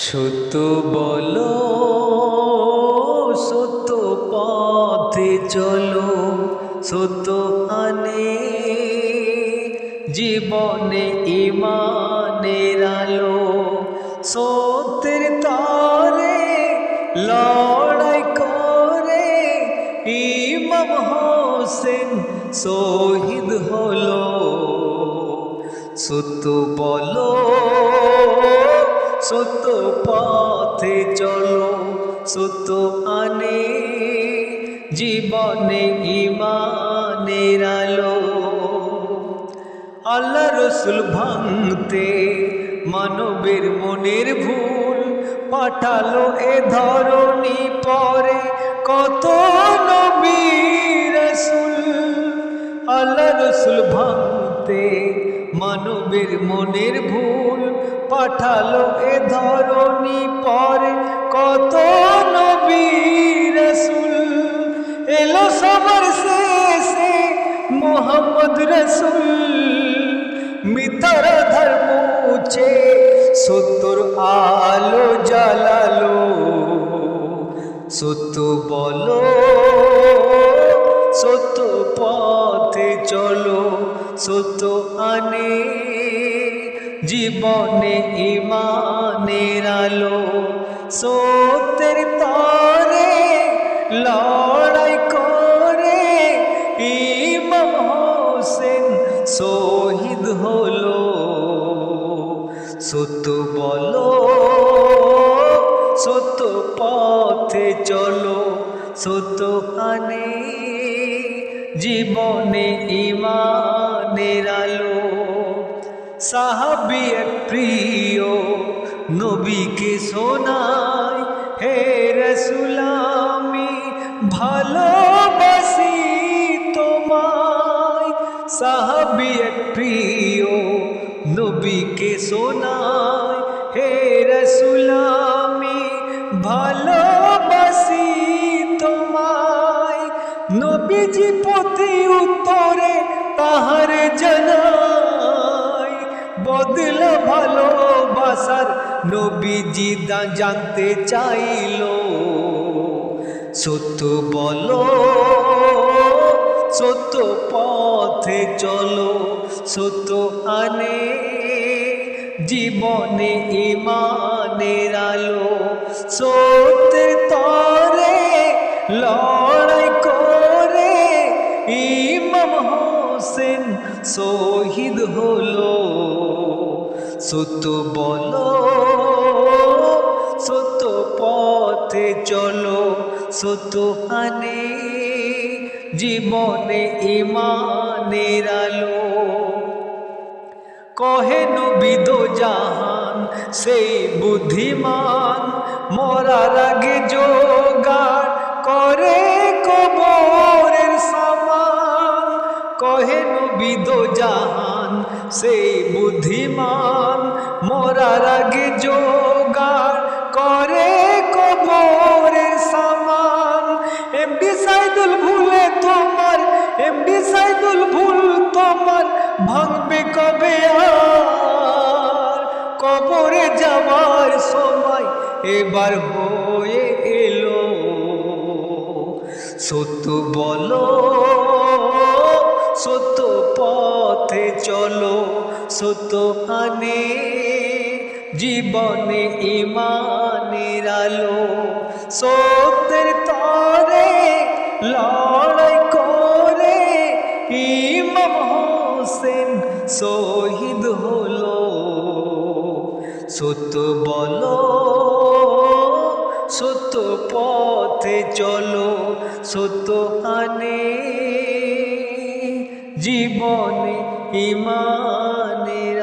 সত্য বলো, সত্য পথে চলো, সত্য আনে জীবনে ঈমানের আলো। সত্যের তরে লড়াই করে ইমাম হোসেন শহীদ হলো। সত্য বলো, সত্য পথে চলো, সত্য আনে জীবনে ঈমানের আলো। আল্লাহ রসুল ভাঙতে মানবের মনের ভুল পাঠালো এ ধরণী পরে কত নবী রাসূল। আল্লাহ রসুল ভাঙতে মানবের মনের ভুল পাঠালো এ ধরণী পরে কত নবী রাসূল। এলো সবার শেষে মোহাম্মদ রাসূল, মিথ্যার আধার মুছে সত্যর আলো জ্বালালো। সত্য বলো, সত্য পথে চলো, সত্য আনে জীবনে ঈমানের আলো। সত্যের তরে লড়াই করে ইমাম হোসেন শহীদ হলো। সত্য বলো, সত্য পথে চলো, সত্য আনে জীবনে ঈমানের আলো। সাহাবী এক প্রিয় নবীকে শোনায়, হে রাসূল আমি ভালোবাসি তোমায়। সাহাবী এক প্রিয় নবীকে শোনায়, হে রাসূল আমি ভালোবাসি তোমায়। নবীজি প্রতি উত্তরে তাহার জানায় বদলা ভালোবাসার নবীজি জানতে চাইল। সত্য বলো, সত্য পথে চলো, সত্য আনে জীবনে ঈমানের আলো। সত্যের তরে লড়াই করে ইমাম হোসেন শহীদ হলো। সত্য বলো, সত্য পথে চলো, সত্য আনে জীবনে ঈমানের আলো। কহে নবী দো জাহান সেই বুদ্ধিমান, মরার আগে জোগাড় করে কবরের সামান। কহে নবী দো জাহান সেই বুদ্ধিমান, মরার আগে জোগাড় করে কবরের সামান। এমডি সাইদুল ভুলে তোমার, এমডি সাইদুল ভুল তোমার ভাঙবে কবে আর? কবরে যাওয়ার সময় এবার হয়ে এলো। সত্য বলো, সত্য পথে চলো, সত্য আনে জীবনে ঈমানের আলো। সত্যের তরে লড়াই করে ইমাম হোসেন শহীদ হলো। সত্য বলো, সত্য পথে চলো, সত্য আনে জীবনে ঈমানের